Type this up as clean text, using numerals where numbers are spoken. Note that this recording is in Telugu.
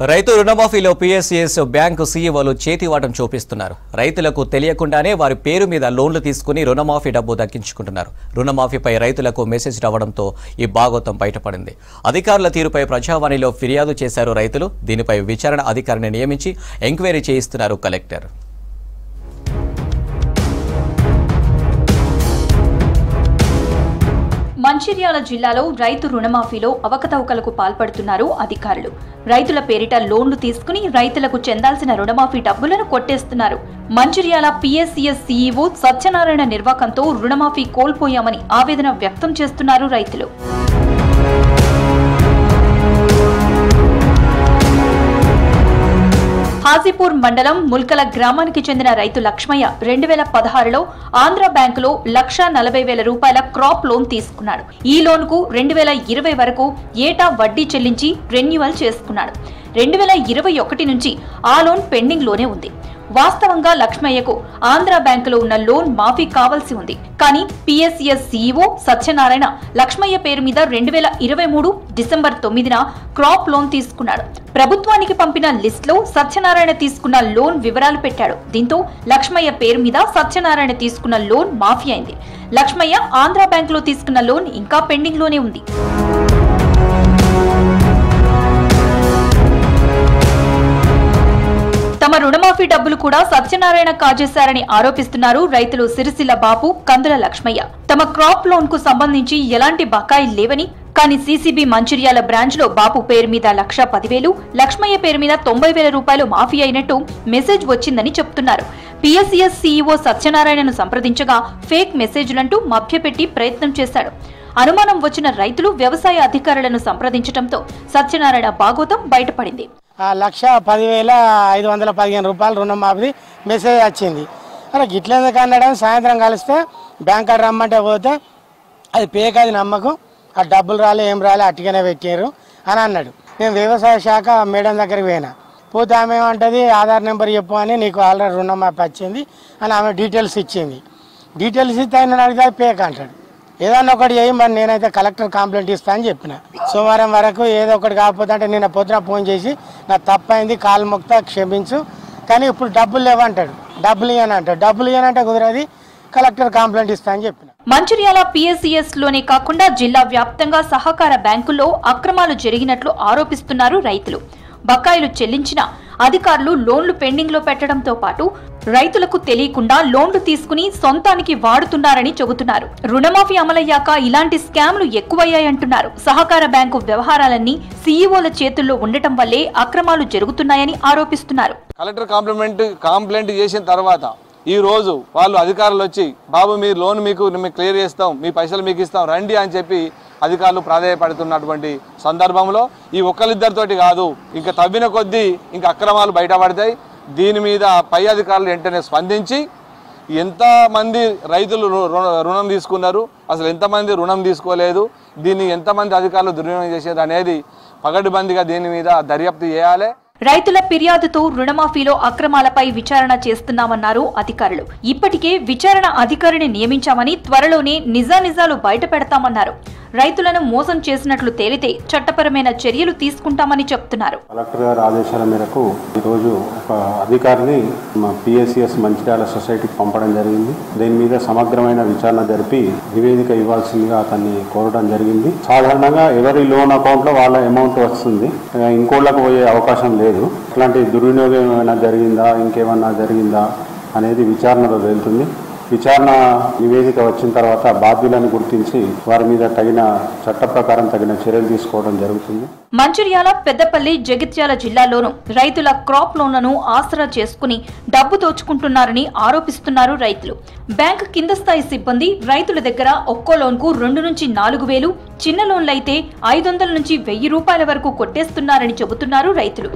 రైతు రుణమాఫీలో పీఎస్సీఎస్ బ్యాంకు సీఈఓలు చేతివాటం చూపిస్తున్నారు. రైతులకు తెలియకుండానే వారి పేరు మీద లోన్లు తీసుకుని రుణమాఫీ డబ్బు దక్కించుకుంటున్నారు. రుణమాఫీపై రైతులకు మెసేజ్ రావడంతో ఈ భాగోతం బయటపడింది. అధికారుల తీరుపై ప్రజావాణిలో ఫిర్యాదు చేశారు రైతులు. దీనిపై విచారణ అధికారిని నియమించి ఎంక్వైరీ చేయిస్తున్నారు కలెక్టర్. మంచిర్యాల జిల్లాలో రైతు రుణమాఫీలో అవకతవకలకు పాల్పడుతున్నారు అధికారులు. రైతుల పేరిట లోన్లు తీసుకుని రైతులకు చెందాల్సిన రుణమాఫీ డబ్బులను కొట్టేస్తున్నారు. మంచిర్యాల పీఎస్సీఎస్ సీఈఓ సత్యనారాయణ నిర్వాకంతో రుణమాఫీ కోల్పోయామని ఆవేదన వ్యక్తం చేస్తున్నారు రైతులు. హాజీపూర్ మండలం ముల్కల గ్రామానికి చెందిన రైతు లక్ష్మయ్య 2016లో ఆంధ్ర బ్యాంకులో 1,40,000 రూపాయల క్రాప్ లోన్ తీసుకున్నాడు. ఈ లోన్ కు 2020 వరకు ఏటా వడ్డీ చెల్లించి రెన్యువల్ చేసుకున్నాడు. 2021 నుంచి ఆ లోన్ పెండింగ్ లోనే ఉంది. వాస్తవంగా లక్ష్మయ్యకు ఆంధ్ర బ్యాంకులో ఉన్న లోన్ మాఫీ కావాల్సి ఉంది. కానీ పీఎస్సీఎస్ సీఈఓ సత్యనారాయణ లక్ష్మయ్య పేరు మీద 2023 డిసెంబర్ 9న క్రాప్ లోన్ తీసుకున్నాడు. ప్రభుత్వానికి పంపిన లిస్ట్ లో సత్యనారాయణ తీసుకున్న లోన్ వివరాలు పెట్టాడు. దీంతో లక్ష్మయ్య పేరు మీద సత్యనారాయణ తీసుకున్న లోన్ మాఫీ అయింది. లక్ష్మయ్య ఆంధ్ర బ్యాంకులో తీసుకున్న లోన్ ఇంకా పెండింగ్ లోనే ఉంది. తమ రుణమాఫీ డబ్బులు కూడా సత్యనారాయణ కాజేశారని ఆరోపిస్తున్నారు రైతులు సిరిసిల్ల బాపు, కందుల లక్ష్మయ్య. తమ క్రాప్ లోన్ కు సంబంధించి ఎలాంటి బకాయిలు లేవని, కానీ సీసీబీ మంచిర్యాల బ్రాంచ్ లో బాపు పేరు మీద 1,10,000, లక్ష్మయ్య పేరు మీద 90,000 రూపాయలు మాఫీ అయినట్టు మెసేజ్ వచ్చిందని చెప్తున్నారు. పీఎస్సీఎస్ సీఈఓ సత్యనారాయణను సంప్రదించగా ఫేక్ మెసేజ్లంటూ మభ్యపెట్టి ప్రయత్నం చేశాడు. అనుమానం వచ్చిన రైతులు వ్యవసాయ అధికారులను సంప్రదించడంతో సత్యనారాయణ భాగోతం బయటపడింది. 1,05,515 రూపాయలు రుణమాఫీ మెసేజ్ వచ్చింది. అలా గిట్లేందుకు అన్నాడని సాయంత్రం కలిస్తే బ్యాంక్ కాడ రమ్మంటే పోతే అది పేక్, అది నమ్మకం, ఆ డబ్బులు రాలే ఏం రాలే అట్టుగానే పెట్టారు అని అన్నాడు. నేను వ్యవసాయ శాఖ మేడం దగ్గరికి పోయినా. పోతే ఆమె ఏమంటుంది, ఆధార్ నెంబర్ చెప్పు అని, నీకు ఆల్రెడీ రుణమాఫీ వచ్చింది అని ఆమె డీటెయిల్స్ ఇచ్చింది. డీటెయిల్స్ ఇస్తే ఆయన అడిగితే పేక్ అంటాడు. ఏదన్నా ఒకటి చేయి, మరి నేనైతే కలెక్టర్ కంప్లైంట్ ఇస్తా అని చెప్పిన. సోమవారం వరకు ఏదో ఒకటి కాకపోతే అంటే నిన్న పొద్దున ఫోన్ చేసి నా తప్పైంది, కాలు మొక్తా, క్షమించు, కానీ ఇప్పుడు డబ్బులు లేవంటాడు. డబ్బులు ఇవ్వని అంటాడు. డబ్బులు ఇవ్వనంటే కుదరది, కలెక్టర్ కంప్లైంట్ ఇస్తా అని చెప్పిన. మంచిర్యాల పీఎస్సీఎస్ లోనే కాకుండా జిల్లా వ్యాప్తంగా సహకార బ్యాంకుల్లో అక్రమాలు జరిగినట్లు ఆరోపిస్తున్నారు రైతులు. బకాయిలు చెల్లించిన అధికారులు లోన్లు పెండింగ్ లో పెట్టడంతో పాటు రైతులకు తెలియకుండా లోన్లు తీసుకుని సొంతానికి వాడుతున్నారని చెబుతున్నారు. రుణమాఫీ అమలయ్యాక ఇలాంటి స్కామ్లు ఎక్కువయ్యాయంటున్నారు. సహకార బ్యాంకు వ్యవహారాలన్నీ సీఈఓల చేతుల్లో ఉండటం వల్లే అక్రమాలు జరుగుతున్నాయని ఆరోపిస్తున్నారు. కలెక్టర్ కంప్లైంట్ చేసిన తర్వాత ఈ రోజు వాళ్ళు అధికారులు వచ్చి, బాబు మీ లోన్ మీకు క్లియర్ చేస్తాం, మీ పైసలు మీకు ఇస్తాం, రండి అని చెప్పి అధికారులు ప్రాధాన్యపడుతున్నటువంటి సందర్భంలో ఈ ఒక్కరిద్దరితోటి కాదు, ఇంకా తవ్విన కొద్దీ ఇంకా అక్రమాలు బయటపడతాయి. దీని మీద పై అధికారులు వెంటనే స్పందించి ఎంతమంది రైతులు రుణం తీసుకున్నారు, అసలు ఎంతమంది రుణం తీసుకోలేదు, దీన్ని ఎంతమంది అధికారులు దుర్వినియోగం చేశారు అనేది పగడ్బందీగా దీని మీద దర్యాప్తు చేయాలి. రైతుల ఫిర్యాదుతో రుణమాఫీలో అక్రమాలపై విచారణ చేస్తున్నామన్నారు అధికారులు. ఇప్పటికే విచారణ అధికారిని నియమించామని, త్వరలోనే నిజానిజాలు బయట పెడతామన్నారు. రైతులను మోసం చేసినట్లు తేలితే చట్టపరమైన చర్యలు తీసుకుంటామని చెప్తున్నారు. కలెక్టర్ గారి ఆదేశాల మేరకు ఈరోజు ఒక అధికారిని పీఎస్సీఎస్ మంచిర్యాల సొసైటీకి పంపడం జరిగింది. దీని మీద సమగ్రమైన విచారణ జరిపి నివేదిక ఇవ్వాల్సిందిగా అతన్ని కోరడం జరిగింది. సాధారణంగా ఎవరి లోన్ అకౌంట్లో వాళ్ళ అమౌంట్ వస్తుంది, ఇంకోళ్ళకు పోయే అవకాశం లేదు. ఇట్లాంటి దుర్వినియోగం ఏమైనా జరిగిందా, ఇంకేమన్నా జరిగిందా అనేది విచారణలో వెళ్తుంది. విచారణ నివేదిక వచ్చిన తర్వాత బాధ్యులను గుర్తించి వారి మీద తగిన చట్ట ప్రకారం తగిన చర్యలు తీసుకోవడం జరుగుతుంది. మంచిర్యాల, పెద్దపల్లి, జగిత్యాల జిల్లాలోనూ రైతుల క్రాప్ లోన్లను ఆసరా చేసుకుని డబ్బు దోచుకుంటున్నారని ఆరోపిస్తున్నారు రైతులు. బ్యాంక్ కింద స్థాయి సిబ్బంది రైతుల దగ్గర ఒక్కో లోన్కు 2 నుంచి 4,000, చిన్న లోన్లైతే 500 నుంచి 1,000 రూపాయల వరకు కొట్టేస్తున్నారని చెబుతున్నారు రైతులు.